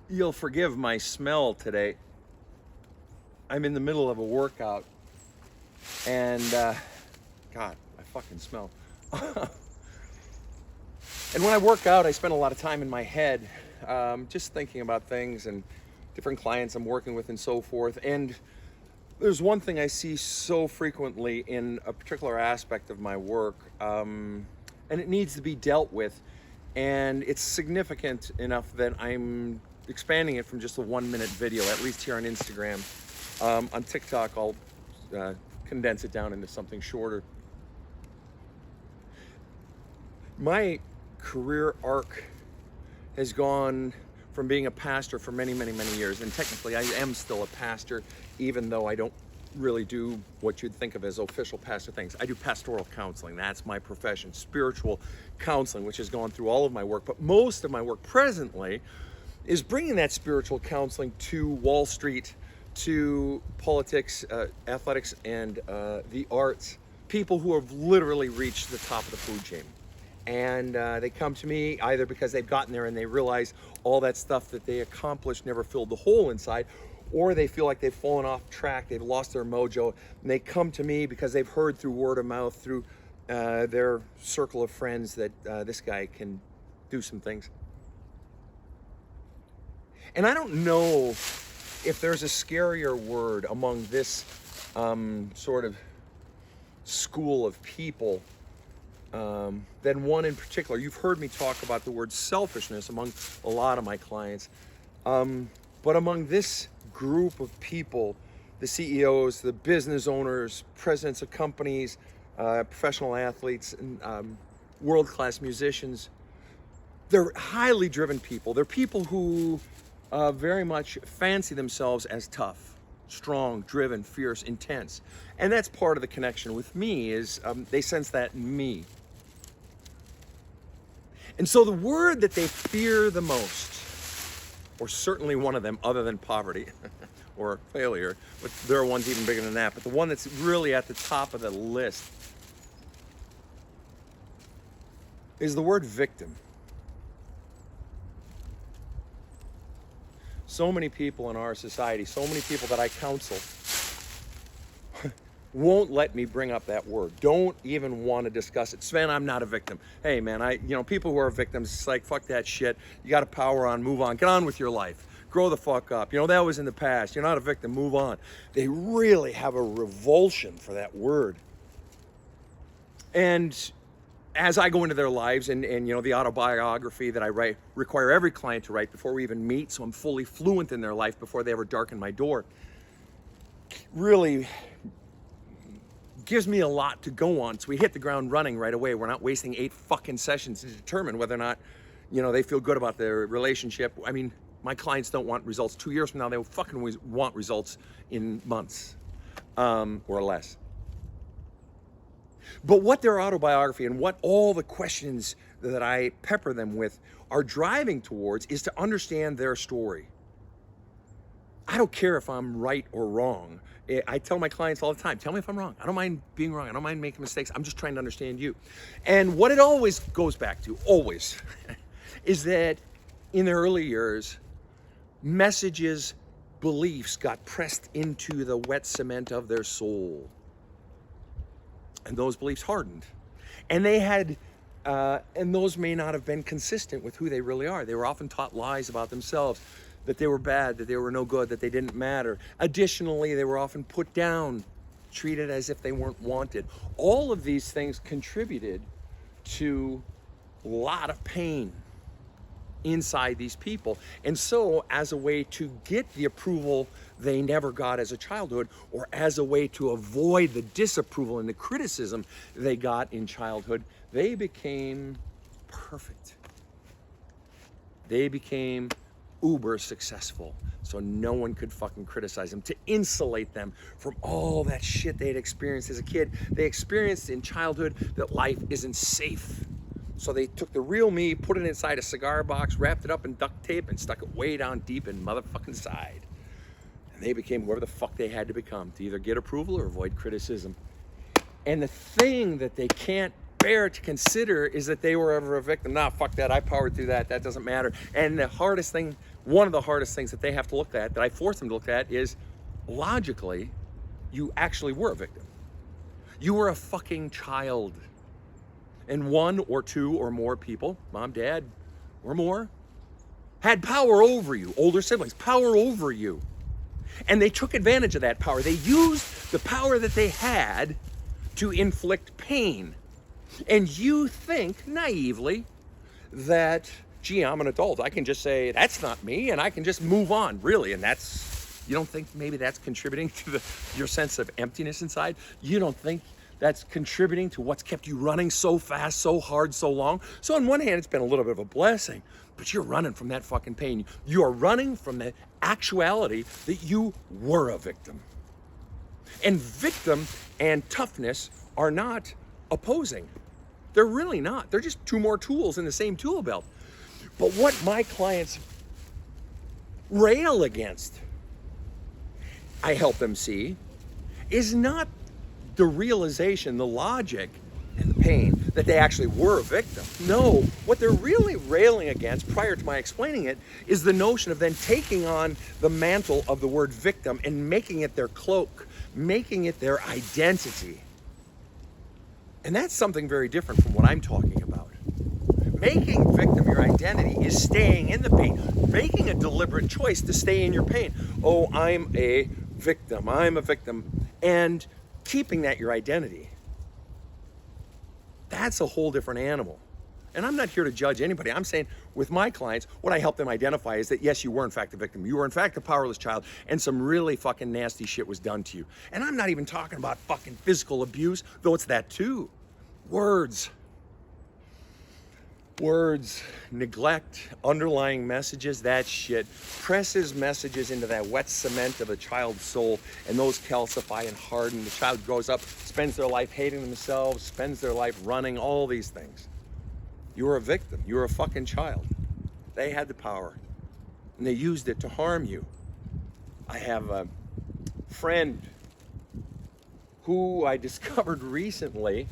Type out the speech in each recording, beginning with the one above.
You'll forgive my smell today. I'm in the middle of a workout and God, I fucking smell. And when I work out, I spend a lot of time in my head, just thinking about things and different clients I'm working with and so forth. And there's one thing I see so frequently in a particular aspect of my work, and it needs to be dealt with. And it's significant enough that I'm expanding it from just a 1-minute video, at least here on Instagram. On TikTok, I'll condense it down into something shorter. My career arc has gone from being a pastor for many, many, many years, and technically I am still a pastor, even though I don't really do what you'd think of as official pastor things. I do pastoral counseling. That's my profession. Spiritual counseling, which has gone through all of my work, but most of my work presently is bringing that spiritual counseling to Wall Street, to politics, athletics, and the arts. People who have literally reached the top of the food chain. And they come to me either because they've gotten there and they realize all that stuff that they accomplished never filled the hole inside, or they feel like they've fallen off track, they've lost their mojo, and they come to me because they've heard through word of mouth, through their circle of friends that this guy can do some things. And I don't know if there's a scarier word among this sort of school of people than one in particular. You've heard me talk about the word selfishness among a lot of my clients. But among this group of people, the CEOs, the business owners, presidents of companies, professional athletes, and world-class musicians, they're highly driven people. They're people who very much fancy themselves as tough, strong, driven, fierce, intense. And that's part of the connection with me is they sense that in me. And so the word that they fear the most, or certainly one of them other than poverty or failure, but there are ones even bigger than that, but the one that's really at the top of the list is the word victim. So many people in our society, so many people that I counsel won't let me bring up that word. Don't even want to discuss it. Sven, I'm not a victim. Hey man, people who are victims, it's like, fuck that shit. You got to power on, move on, get on with your life. Grow the fuck up. That was in the past. You're not a victim, move on. They really have a revulsion for that word. And as I go into their lives and the autobiography that I write, require every client to write before we even meet, so I'm fully fluent in their life before they ever darken my door, really gives me a lot to go on. So we hit the ground running right away. We're not wasting 8 fucking sessions to determine whether or not, they feel good about their relationship. I mean, my clients don't want results 2 years from now. They fucking want results in months or less. But what their autobiography and what all the questions that I pepper them with are driving towards is to understand their story. I don't care if I'm right or wrong. I tell my clients all the time, tell me if I'm wrong. I don't mind being wrong. I don't mind making mistakes. I'm just trying to understand you. And what it always goes back to, always, is that in the early years, messages, beliefs got pressed into the wet cement of their soul. And those beliefs hardened. And they had, and those may not have been consistent with who they really are. They were often taught lies about themselves, that they were bad, that they were no good, that they didn't matter. Additionally, they were often put down, treated as if they weren't wanted. All of these things contributed to a lot of pain inside these people. And so as a way to get the approval they never got as a childhood, or as a way to avoid the disapproval and the criticism they got in childhood, they became perfect. They became uber successful, so no one could fucking criticize them, to insulate them from all that shit they had experienced as a kid. They experienced in childhood that life isn't safe. So they took the real me, put it inside a cigar box, wrapped it up in duct tape, and stuck it way down deep in motherfucking side. And they became whoever the fuck they had to become to either get approval or avoid criticism. And the thing that they can't bear to consider is that they were ever a victim. Nah, fuck that. I powered through that. That doesn't matter. And the hardest thing, one of the hardest things that they have to look at, that I force them to look at, is logically, you actually were a victim. You were a fucking child. And one or two or more people, mom, dad, or more, had power over you, older siblings, power over you. And they took advantage of that power. They used the power that they had to inflict pain. And you think naively that, gee, I'm an adult. I can just say, that's not me, and I can just move on, really. And that's, you don't think maybe that's contributing to your sense of emptiness inside? You don't think that's contributing to what's kept you running so fast, so hard, so long? So on one hand, it's been a little bit of a blessing, but you're running from that fucking pain. You are running from the actuality that you were a victim. And victim and toughness are not opposing. They're really not. They're just two more tools in the same tool belt. But what my clients rail against, I help them see, is not the realization, the logic, and the pain that they actually were a victim. No, what they're really railing against, prior to my explaining it, is the notion of then taking on the mantle of the word victim and making it their cloak, making it their identity. And that's something very different from what I'm talking about. Making victim your identity is staying in the pain, making a deliberate choice to stay in your pain. Oh, I'm a victim, and keeping that your identity. That's a whole different animal. And I'm not here to judge anybody. I'm saying with my clients, what I help them identify is that yes, you were in fact a victim. You were in fact a powerless child, and some really fucking nasty shit was done to you. And I'm not even talking about fucking physical abuse, though it's that too. Words, neglect, underlying messages, that shit presses messages into that wet cement of a child's soul, and those calcify and harden. The child grows up, spends their life hating themselves, spends their life running, all these things. You were a victim. You were a fucking child. They had the power, and they used it to harm you. I have a friend who I discovered recently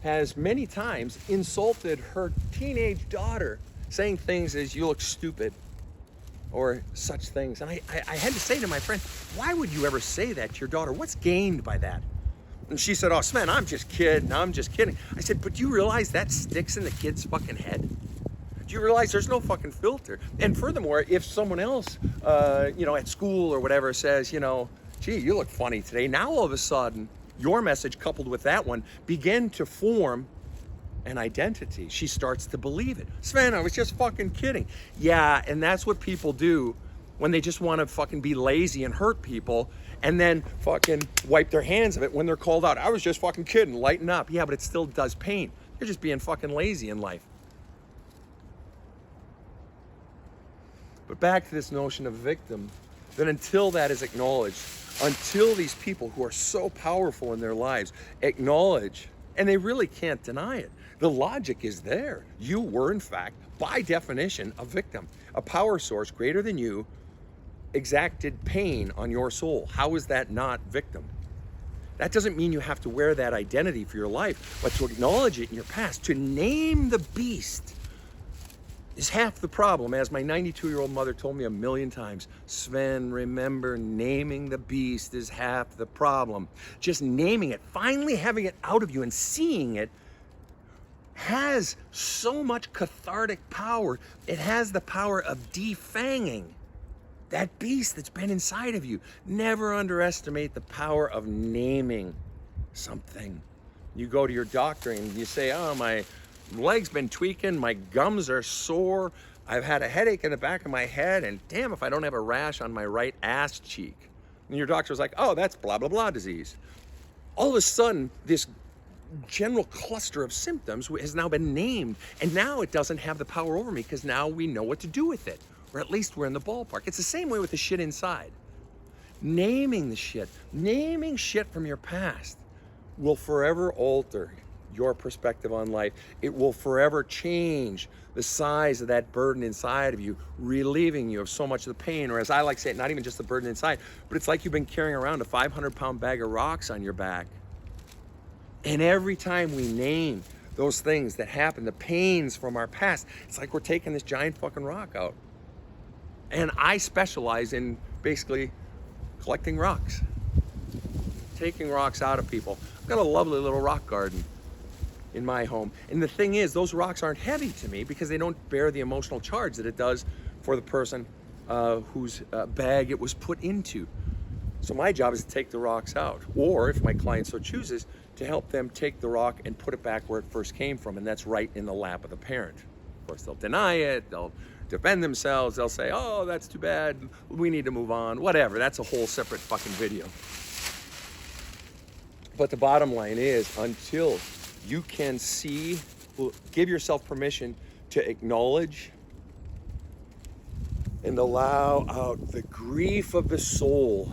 has many times insulted her teenage daughter, saying things as, you look stupid, or such things. And I had to say to my friend, why would you ever say that to your daughter? What's gained by that? And she said, oh, Sven, I'm just kidding. I said, but do you realize that sticks in the kid's fucking head? Do you realize there's no fucking filter? And furthermore, if someone else, at school or whatever says, gee, you look funny today, now all of a sudden, your message coupled with that one begin to form an identity. She starts to believe it. Sven, I was just fucking kidding. Yeah, and that's what people do when they just want to fucking be lazy and hurt people, and then fucking wipe their hands of it when they're called out. I was just fucking kidding, lighten up. Yeah, but it still does pain. You're just being fucking lazy in life. But back to this notion of victim, that until that is acknowledged, until these people who are so powerful in their lives acknowledge, and they really can't deny it, the logic is there. You were, in fact, by definition, a victim. A power source greater than you exacted pain on your soul. How is that not victim? That doesn't mean you have to wear that identity for your life, but to acknowledge it in your past, to name the beast, is half the problem. As my 92-year-old mother told me a million times, Sven, remember, naming the beast is half the problem. Just naming it, finally having it out of you and seeing it, has so much cathartic power. It has the power of defanging that beast that's been inside of you. Never underestimate the power of naming something. You go to your doctor and you say, oh, my leg's been tweaking, my gums are sore, I've had a headache in the back of my head, and damn if I don't have a rash on my right ass cheek. And your doctor's like, oh, that's blah, blah, blah disease. All of a sudden, this general cluster of symptoms has now been named, and now it doesn't have the power over me because now we know what to do with it, or at least we're in the ballpark. It's the same way with the shit inside. Naming the shit, naming shit from your past will forever alter your perspective on life. It will forever change the size of that burden inside of you, relieving you of so much of the pain, or as I like to say, not even just the burden inside, but it's like you've been carrying around a 500-pound bag of rocks on your back. And every time we name those things that happen, the pains from our past. It's like we're taking this giant fucking rock out. And I specialize in basically collecting rocks, taking rocks out of people. I've got a lovely little rock garden in my home. And the thing is, those rocks aren't heavy to me because they don't bear the emotional charge that it does for the person whose bag it was put into. So my job is to take the rocks out, or if my client so chooses, to help them take the rock and put it back where it first came from, and that's right in the lap of the parent. Of course, they'll deny it, they'll defend themselves, they'll say, oh, that's too bad, we need to move on, whatever. That's a whole separate fucking video. But the bottom line is, until you can see, give yourself permission to acknowledge and allow out the grief of the soul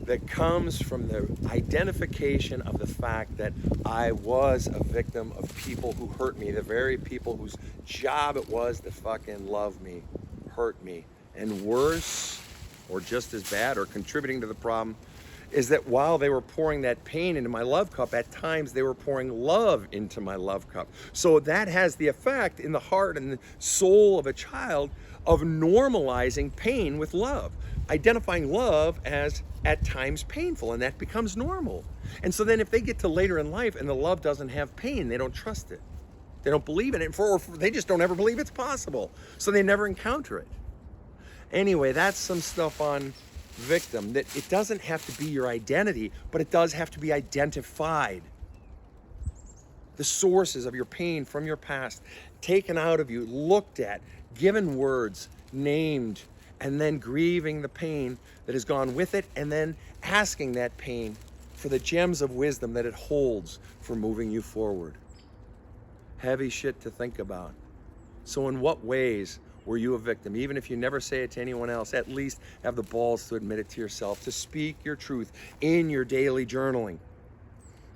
that comes from the identification of the fact that I was a victim of people who hurt me, the very people whose job it was to fucking love me, hurt me. And worse, or just as bad, or contributing to the problem, is that while they were pouring that pain into my love cup, at times they were pouring love into my love cup. So that has the effect in the heart and the soul of a child of normalizing pain with love, identifying love as at times painful, and that becomes normal. And so then if they get to later in life and the love doesn't have pain, they don't trust it. They don't believe in it, or they just don't ever believe it's possible. So they never encounter it. Anyway, that's some stuff on victim, that it doesn't have to be your identity, but it does have to be identified. The sources of your pain from your past, taken out of you, looked at, given words, named, and then grieving the pain that has gone with it, and then asking that pain for the gems of wisdom that it holds for moving you forward. Heavy shit to think about. So in what ways were you a victim? Even if you never say it to anyone else, at least have the balls to admit it to yourself, to speak your truth in your daily journaling.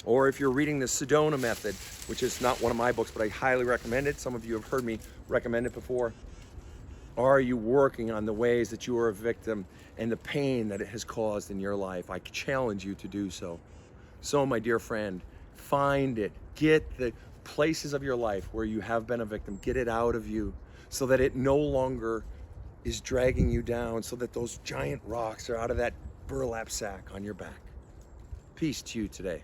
Or if you're reading the Sedona Method, which is not one of my books, but I highly recommend it. Some of you have heard me recommend it before. Are you working on the ways that you are a victim and the pain that it has caused in your life? I challenge you to do so. So, my dear friend, find it. Get the places of your life where you have been a victim. Get it out of you so that it no longer is dragging you down, so that those giant rocks are out of that burlap sack on your back. Peace to you today.